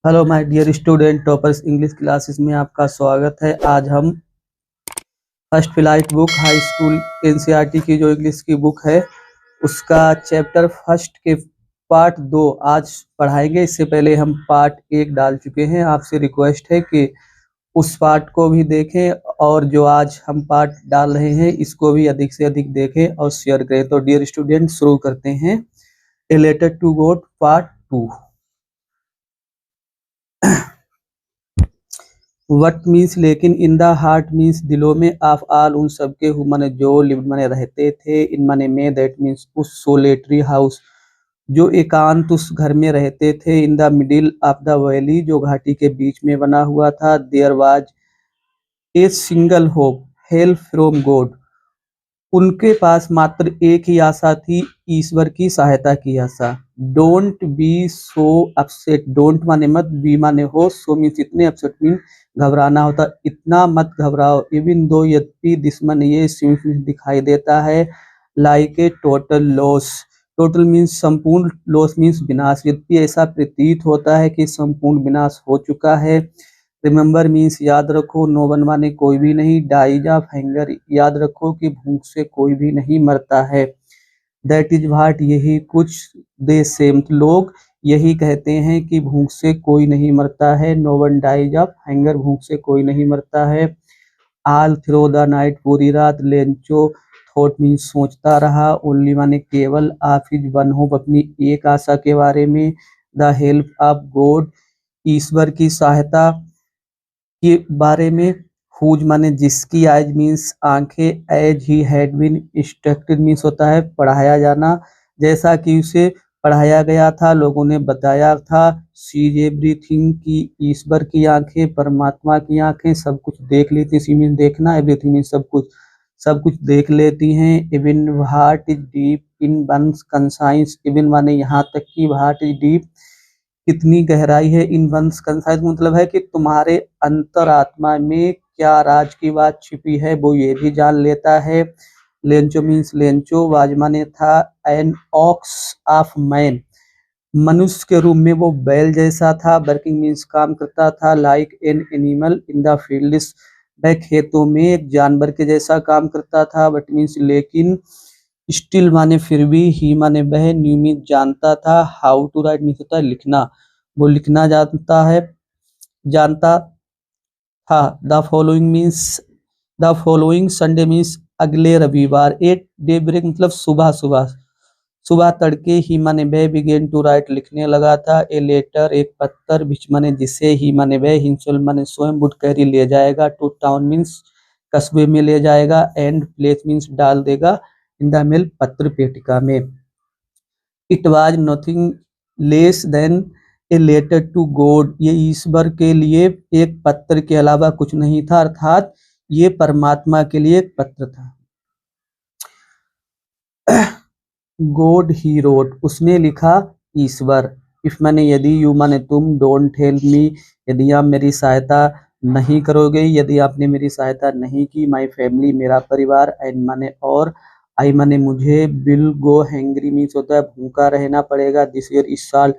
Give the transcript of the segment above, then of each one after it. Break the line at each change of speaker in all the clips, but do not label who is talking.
Hello my dear student toppers English classes में आपका स्वागत है। आज हम first flight book high school NCERT की जो इंग्लिश की बुक है उसका चैप्टर फर्स्ट के पार्ट 2 आज पढ़ाएंगे। इससे पहले हम पार्ट 1 डाल चुके हैं। आपसे रिक्वेस्ट है कि उस पार्ट को भी देखें और जो आज हम पार्ट डाल रहे हैं इसको भी अधिक से अधिक देखें और शेयर करें। तो डियर स्टूडेंट शुरू करते हैं। A letter to God part 2। What means लेकिन, इन द हार्ट मीन्स दिलों में, ऑफ ऑल उन सबके, हु माने जो, लिव माने रहते थे, इन माने में, दैट मीन्स उस सोलेटरी हाउस जो एकांत उस घर में रहते थे, in the middle of the valley जो घाटी के बीच में बना हुआ था, there was a single hope, help from God, उनके पास मात्र एक ही आशा थी, ईश्वर की सहायता की आशा। Don't be so upset, don't माने मत, बी माने हो, सो मीन्स इतने, अपसेट मीन घबराना होता, इतना मत घबराओ। इवन दो, यद्यपि, दिस माने ये, सीम्स दिखाई देता है, like a total loss, total means संपूर्ण, लॉस मीन्स विनाश, यद्यपि ऐसा प्रतीत होता है कि संपूर्ण विनाश हो चुका है। रिमेंबर मीन्स याद रखो, नो वन माने कोई भी नहीं, डाइज ऑफ हंगर याद रखो कि भूख से कोई भी नहीं मरता है। दैट इज व्हाट यही कुछ, दे सेम लोग यही कहते हैं कि भूख से कोई नहीं मरता है। No one dies of hunger भूख से कोई नहीं मरता है। ऑल थ्रू द नाइट पूरी रात, लेंचो थॉट मीन्स सोचता रहा, ओनली माने केवल, ऑफ हिज वन होप अपनी एक आशा के बारे में, द हेल्प ऑफ गॉड ईश्वर की सहायता के बारे में, हुज माने जिसकी, आइज मीन्स आंखें, as he had been instructed means होता है पढ़ाया जाना, जैसा कि उसे पढ़ाया गया था, लोगों ने बताया था। सीज एवरीथिंग की ईश्वर की आंखें, परमात्मा की आंखें सब कुछ देख लेती, सी मीन्स देखना, एवरीथिंग मीन्स सब कुछ देख लेती हैं। Even heart is deep in one's conscience, even माने यहाँ तक कि हार्ट इज डीप कितनी गहराई है, इन वंस कंसाइंस मतलब है कि तुम्हारे अंतरात्मा में क्या राज की बात छिपी है वो ये भी जान लेता है। लेंचो मीन्स लेंचो वाजमाने था, एन ऑक्स ऑफ मैन मनुष्य के रूप में वो बैल जैसा था, वर्किंग मीन्स काम करता था, like an animal in the fields वह खेतों में एक जानवर के जैसा काम करता था, बट मीन्स लेकिन, स्टिल माने फिर भी, ही माने वह, न्यू मीन्स जानता था, हाउ टू राइट मीन्स होता है लिखना, वो लिखना जानता था। The following means, the following Sunday means अगले रविवार, एट डे ब्रेक मतलब सुबह सुबह, सुबह तड़के, ही माने वह, बिगेन टू राइट लिखने लगा था, ए लेटर एक पत्थर, विच माने जिसे, ही माने वह, हिमसेल्फ माने स्वयं, वुड कैरी ले जाएगा, टू टाउन मीन्स कस्बे में ले जाएगा, एंड प्लेस मीन्स डाल देगा, इन द मेल पत्र पेटिका में। It was nothing less than a letter to God, ये ईश्वर के लिए एक पत्र के अलावा कुछ नहीं था, अर्थात ये परमात्मा के लिए एक पत्र था। गॉड ही रोट, उसने लिखा, ईश्वर। इफ माने यदि, यू माने तुम, डोंट हेल्प मी यदि आप मेरी सहायता नहीं करोगे, यदि आपने मेरी सहायता नहीं की, माई फैमिली मेरा परिवार, एंड माने और, आई माने मुझे, विल गो हैंग्री मीन्स होता है भूखा रहना पड़ेगा, दिस ईयर इस साल,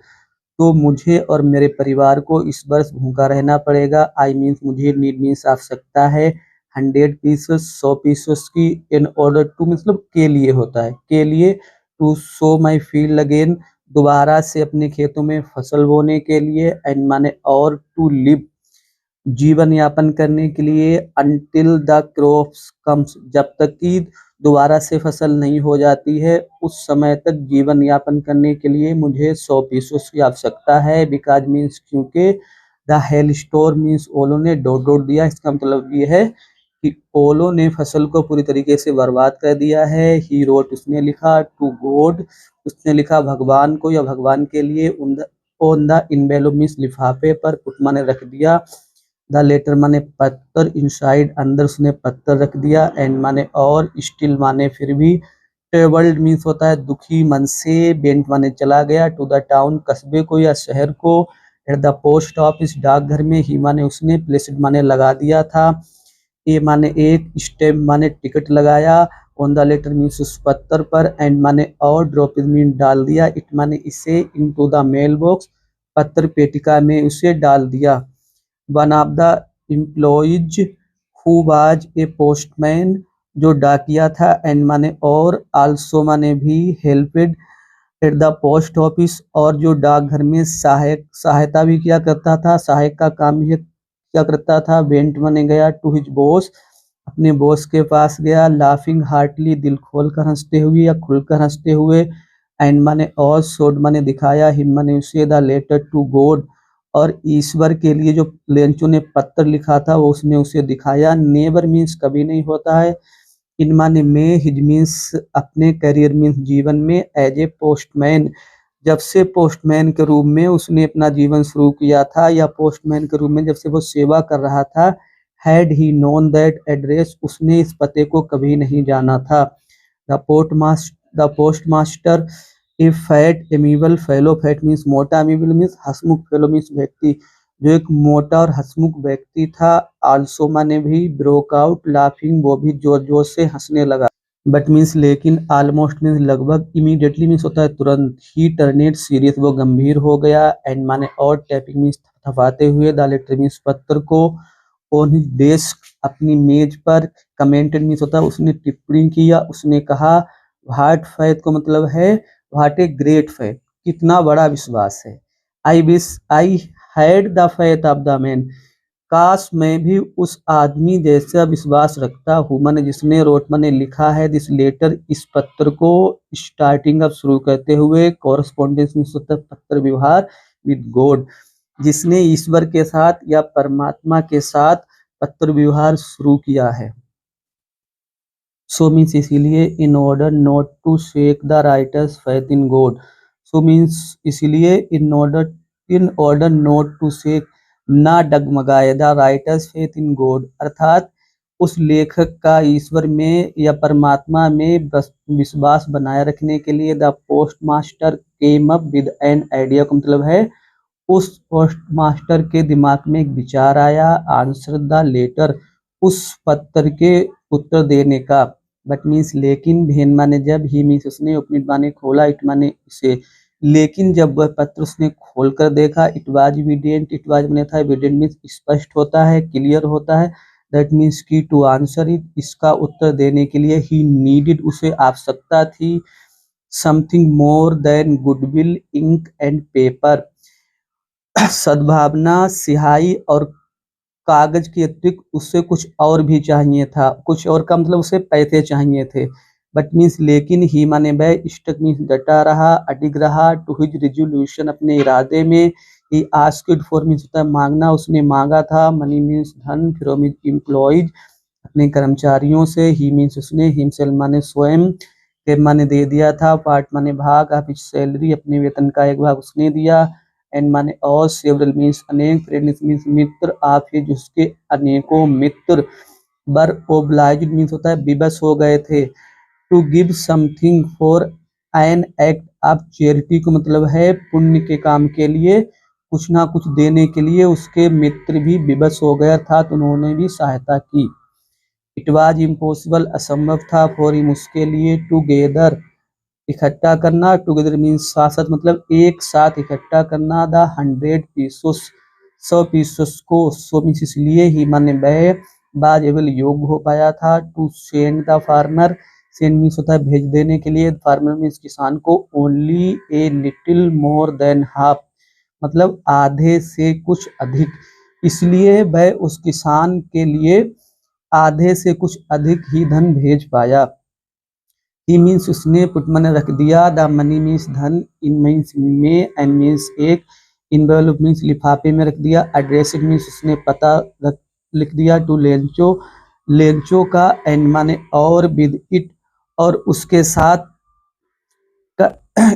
तो मुझे और मेरे परिवार को इस वर्ष भूखा रहना पड़ेगा। आई मीन्स मुझे, नीड मीन्स आवश्यकता है, 100 पीसेस 100 पीसेस की, इन ऑर्डर टू मतलब के लिए होता है, के लिए, to sow my field again दोबारा से अपने खेतों में फसल बोने के लिए, एंड माने और, टू लिव जीवन यापन करने के लिए, अनटिल द क्रॉप्स कम्स जब तक कि दोबारा से फसल नहीं हो जाती है उस समय तक जीवन यापन करने के लिए मुझे 100 पीसों की आवश्यकता है। बिकॉज मीन्स क्योंकि, द हेल स्टोर मीन्स ओलो ने डॉट डॉट दिया, इसका मतलब ये है कि ओलो ने फसल को पूरी तरीके से बर्बाद कर दिया है। ही रोट उसने लिखा, टू गॉड उसने लिखा भगवान को या भगवान के लिए, ऑन द इनवेलप मीन्स लिफाफे पर, पुट माने रख दिया, द लेटर माने पत्थर, इनसाइड अंदर उसने पत्थर रख दिया, एंड माने और, स्टिल माने फिर भी, ट्रेवल्ड मीन्स होता है दुखी मन से, बेंट माने चला गया, टू द टाउन कस्बे को या शहर को, एट द पोस्ट ऑफिस डाकघर में, ही माने उसने, प्लेस्ड माने लगा दिया था, ए माने एक, स्टेप माने टिकट लगाया, ऑन द लेटर मीन्स उस पत्थर पर, एंड माने और, ड्रॉप मीन डाल दिया, इट माने इसे, इनटू द मेल बॉक्स पत्र पेटिका में उसे डाल दिया। One of the employees who was a postman, जो डाकिया था, एंड माने और आल्सो माने भी हेल्पेड एट द पोस्ट ऑफिस, और जो डाकघर में सहायता भी किया करता था, सहायक का काम भी किया करता था। वेंट माने गया टू हिज बॉस, अपने बॉस के पास गया। लाफिंग हार्टली, दिल खोल कर हंसते हुए या खुलकर हंसते हुए। एंड माने और शोड माने दिखाया, हिम माने उसे, द लेटर टू गॉड, और ईश्वर के लिए जो लेंचो ने पत्र लिखा था वो उसने उसे दिखाया। नेवर मीन्स कभी नहीं होता है। इन माने में, हिज मीन्स अपने, करियर मीन्स जीवन में, एज ए पोस्टमैन जब से पोस्टमैन के रूप में उसने अपना जीवन शुरू किया था, या पोस्टमैन के रूप में जब से वो सेवा कर रहा था। Had he known that address, उसने इस पते को कभी नहीं जाना था। The postmaster, a fat amiable fellow, fat means मोटा, एमीबल मीन्स हंसमुख, फेलो मीन्स व्यक्ति, जो एक मोटा और हंसमुख व्यक्ति था। आल्सो माने भी, ब्रोक आउट लाफिंग, वो भी जोर जोर से हंसने लगा। बट मीन्स लेकिन, ऑलमोस्ट मीन्स लगभग, इमीडिएटली मीन्स होता है तुरंत, ही टर्नेड सीरियस, वो गंभीर हो गया। एंड माने और, टैपिंग मीन्स थपथपाते हुए, द लेटर मीन्स पत्र को, ऑन हिज डेस्क अपनी मेज पर, कमेंटेड मीन्स होता है उसने टिप्पणी किया, उसने कहा। व्हाट फैथ को मतलब है व्हाट ए ग्रेट फैथ, कितना बड़ा विश्वास है। I wish I had the faith of the man, काश मैं भी उस आदमी जैसा विश्वास रखता हूँ, मैंने जिसने रोटमन ने लिखा है दिस लेटर, इस पत्र को। स्टार्टिंग अब शुरू करते हुए, कॉरस्पॉन्डेंस में होता है पत्र व्यवहार विद गॉड, जिसने ईश्वर के साथ या परमात्मा के साथ पत्र व्यवहार शुरू किया है। सो मीन्स इसीलिए, in order not to shake the writer's faith in God, so means इसीलिए, in order not to shake, ना डगमगाए, the writer's faith in God, अर्थात उस लेखक का ईश्वर में या परमात्मा में विश्वास बनाए रखने के लिए, the post master came up with an idea का मतलब है उस पोस्ट मास्टर के दिमाग में एक विचार आया, आंसर द लेटर, उस पत्र के उत्तर देने का। बट मीन्स लेकिन, भेन माने जब, ही मीन्स उसने, उपनिट माने खोला, इट माने उसे, लेकिन जब वह पत्र उसने खोलकर देखा, it was evident, it was माने था, एविडेंट मीन्स स्पष्ट होता है, क्लियर होता है। दैट मीन्स की टू आंसर इट, इसका उत्तर देने के लिए, ही नीडेड, उसे आवश्यकता थी, something more than goodwill, ink and paper, सद्भावना, स्याही और कागज के अतिरिक्त उससे कुछ और भी चाहिए था, कुछ और का मतलब उसे पैसे चाहिए थे। बट मीन्स लेकिन, ही माने वह, स्टक मीन्स डटा रहा, अडिग रहा, टू हिज रिजोल्यूशन अपने इरादे में। ही आस्क्ड फॉर मीन्स होता है मांगना, उसने मांगा था। मनी मीन्स धन, फ्रॉम हिज एम्प्लॉइज अपने कर्मचारियों से। ही मीन्स उसने, हिमसेल्फ माने स्वयं, के माने दे दिया था। पार्ट माने भाग, ऑफ हिज सैलरी अपने वेतन का एक भाग उसने दिया। एंड माने और, सेवरल मीन्स अनेक, फ्रेंड्स मीन्स मित्र, आप ही जिसके अनेकों मित्र, बर ओब्लाइज्ड मीन्स होता है विवश हो गए थे, to give something for an act of charity को मतलब है पुण्य के काम के लिए कुछ ना कुछ देने के लिए उसके मित्र भी विवश हो गया था, तो उन्होंने भी सहायता की। इट वाज इम्पॉसिबल, असंभव था, फॉर हिम उसके लिए, टुगेदर इकट्ठा करना, टुगेदर मीन्स साथ साथ मतलब एक साथ इकट्ठा करना, द 100 पीसोस 100 पीसोस को, सो मीन्स इसलिए, ही माने वह, बाज एवल योग्य हो पाया था, to send the farmer, send means होता है भेज देने के लिए, फार्मर मीन्स किसान को, only a little more than half मतलब आधे से कुछ अधिक, इसलिए वह उस किसान के लिए आधे से कुछ अधिक ही धन भेज पाया। ही मीन्स उसने, पुट मैंने रख दिया, द मनी मीन्स धन, इन मीन्स में, एंड मीन्स एक, इनवेलप मीन्स लिफाफे में रख दिया, एड्रेस मीन्स उसने पता लिख दिया, टू लेंचो, लेंचो का, एंड माने और, विद इट और उसके साथ,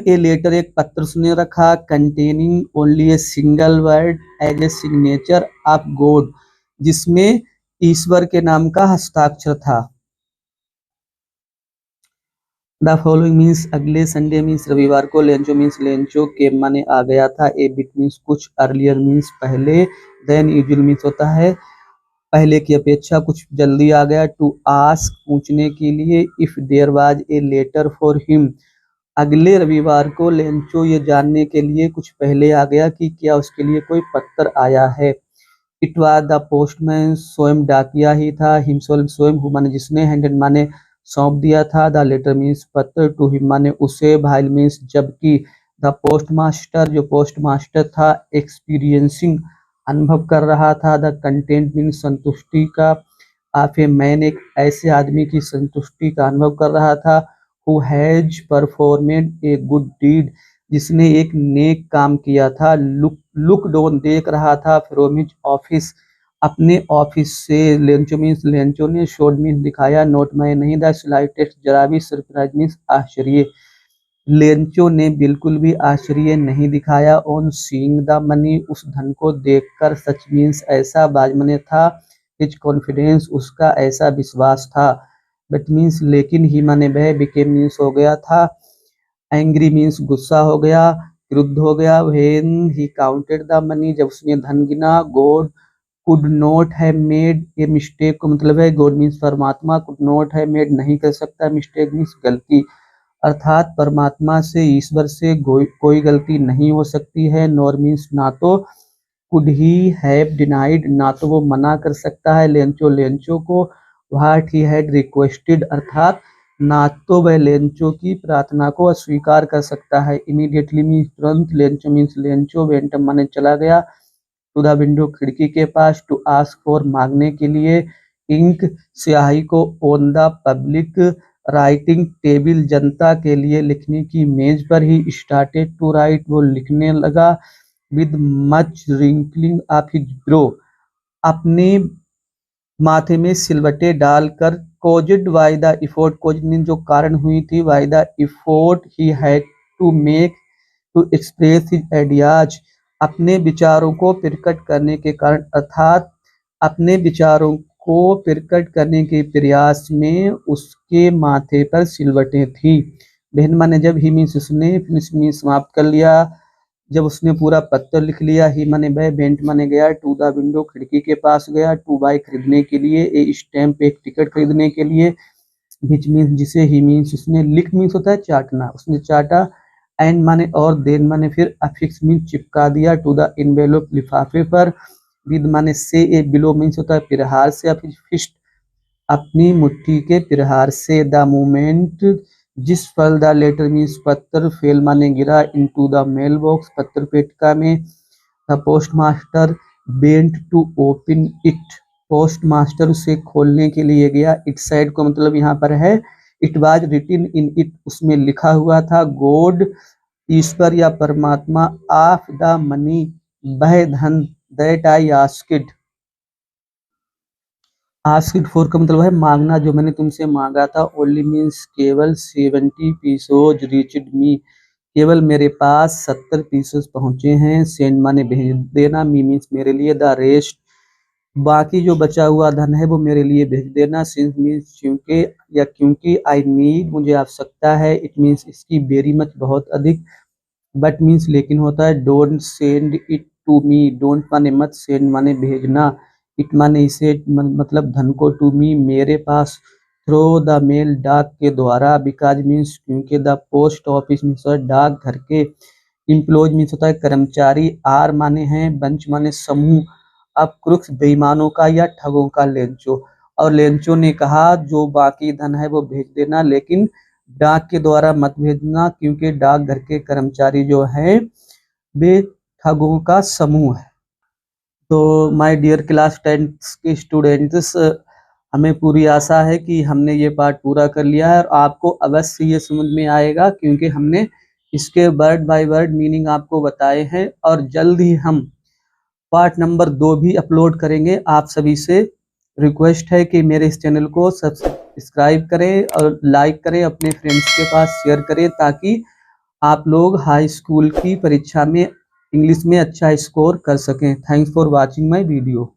ए लेटर एक पत्र उसने रखा, containing only a single word as a signature of God, जिसमें ईश्वर के नाम का हस्ताक्षर था। द फॉलोइंग मीन्स अगले संडे मीन्स रविवार को, लेंचो मीन्स लेंचो के माने आ गया था, ए बिट मीन्स कुछ, अर्लियर मीन्स पहले, देन यूजुअल मीन्स होता है पहले की अपेक्षा कुछ जल्दी आ गया, टू आस्क पूछने के लिए, if there was a letter for him अगले रविवार को लेंचो ये जानने के लिए कुछ पहले आ गया कि क्या उसके लिए कोई पत्र आया है। इट वाज द पोस्टमैन, स्वयं डाकिया ही था, हिमसेल्फ स्वयं माने जिसने, हैंडेड माने सौंप दिया था, द लेटर मीन्स पत्र, टू हिम माने उसे, भाइल मीन्स जबकि, द पोस्ट मास्टर जो पोस्ट मास्टर था, एक्सपीरियंसिंग अनुभव कर रहा था, द कंटेंट मीन्स संतुष्टि का, आफे मैन एक ऐसे आदमी की संतुष्टि का अनुभव कर रहा था, who has performed a good deed जिसने एक नेक काम किया था, लुक डाउन देख रहा था, फ्रॉम हिज ऑफिस अपने ऑफिस से, लेंचो मीन्स लेंचो ने, शोड मीन्स दिखाया, नोट मैं नहीं, द स्लाइटेस्ट जरा भी, सरप्राइज मीन्स आश्चर्य, लेंचो ने बिल्कुल भी आश्चर्य नहीं दिखाया, ऑन सीइंग द मनी उस धन को देखकर, सच मीन्स ऐसा, बाज मने था, हिज कॉन्फिडेंस उसका ऐसा विश्वास था, बट मीन्स लेकिन, ही माने वह, बिकेम मीन्स हो गया था, एंग्री मीन्स गुस्सा हो गया, क्रुद्ध हो गया, when he counted the money जब उसने धन गिना, God could not have made a mistake को मतलब है, गॉड मीन्स परमात्मा, कुड नॉट हैव मेड नहीं कर सकता, मिस्टेक मीन्स गलती, अर्थात परमात्मा से, ईश्वर से कोई गलती नहीं हो सकती है, नॉर मीन्स ना तो, कुड ही हैव डिनाइड ना तो वो मना कर सकता है, लेंचो लेंचो को, व्हाट ही हैड रिक्वेस्टेड अर्थात ना तो वह लेंचो की प्रार्थना को अस्वीकार कर सकता है, इमीडिएटली मीन्स तुरंत, लेंचो मीन्स लेंचो वेंट माने चला गया, टू द विंडो खिड़की के पास, टू आस्क फॉर मांगने के लिए, इंक स्याही को, on the public writing table जनता के लिए लिखने की मेज पर ही, स्टार्टेड टू राइट वो लिखने लगा, with much wrinkling of his brow अपने माथे में सिलवटे डालकर, caused by the effort, caused mean जो कारण हुई थी, by the effort he had to make to express his ideas अपने विचारों को प्रकट करने के कारण, अर्थात अपने विचारों को प्रकट करने के प्रयास में उसके माथे पर सिलवटें थी, बहन माने जब, ही मीन्स उसने, फिनिश मीन्स समाप्त कर लिया, जब उसने पूरा पत्र लिख लिया, ही माने वह, बेंट माने गया, टू द विंडो खिड़की के पास गया, टू बाय खरीदने के लिए, ए स्टैम्प एक टिकट खरीदने के लिए, विच मीन्स जिसे, ही मीन्स उसने, लिख मीन्स होता है चाटना, उसने चाटा, एंड माने और, देन माने फिर, अफिक्स मीन्स चिपका दिया, टू द इनवेलोप लिफाफे पर, विद माने से, ए बिलो मीन्स होता है प्रहार से, फिस्ट अपनी मुट्ठी के प्रहार से, द मोमेंट जिस पल, द लेटर मीन्स पत्र, फेल माने गिरा, इनटू द मेल बॉक्स पत्र पेटिका में, the postmaster bent to open it postmaster उसे खोलने के लिए गया, इट साइड को मतलब यहाँ पर है, इट वाज रिटिन इन इट उसमें लिखा हुआ था, गॉड ईश्वर या परमात्मा, ऑफ द मनी वह धन, दैट आई आस्क्ड फॉर का मतलब है मांगना, जो मैंने तुमसे मांगा था, ओनली मीन्स केवल, 70 पीसोज रीच्ड मी केवल मेरे पास 70 पीसेस पहुंचे हैं, सेंड माने भेज देना, मी मीन्स मेरे लिए, द रेस्ट बाकी जो बचा हुआ धन है वो मेरे लिए भेज देना, सिंस मीन्स क्योंकि, या क्योंकि, आई नीड मुझे आवश्यकता है, इट मीन्स इसकी, वेरी मच बहुत अधिक, बट मीन्स लेकिन होता है, don't send it to me, don't माने मत, सेंड माने भेजना, इट माने इसे मतलब धन को, टू मी मेरे पास, थ्रो द मेल डाक के द्वारा, बिकॉज मीन्स क्योंकि, द पोस्ट ऑफिस मीन्स डाक घर के, इम्प्लॉयज मीन्स होता है कर्मचारी, आर माने हैं, बंच माने समूह, अब क्रुक्स बेईमानों का या ठगों का, लेंचो, और लेंचो ने कहा जो बाकी धन है वो भेज देना, लेकिन डाक के द्वारा मत भेजना, क्योंकि डाक घर के कर्मचारी जो हैं वे ठगों का समूह है। तो माय डियर क्लास 10 के स्टूडेंट्स, हमें पूरी आशा है कि हमने ये पार्ट पूरा कर लिया है और आपको अवश्य ये समझ में आएगा, क्योंकि हमने इसके वर्ड बाय वर्ड मीनिंग आपको बताए हैं, और जल्द ही हम पार्ट नंबर 2 भी अपलोड करेंगे। आप सभी से रिक्वेस्ट है कि मेरे इस चैनल को सब्सक्राइब करें और लाइक करें, अपने फ्रेंड्स के पास शेयर करें, ताकि आप लोग हाई स्कूल की परीक्षा में इंग्लिश में अच्छा स्कोर कर सकें। Thanks for watching my video.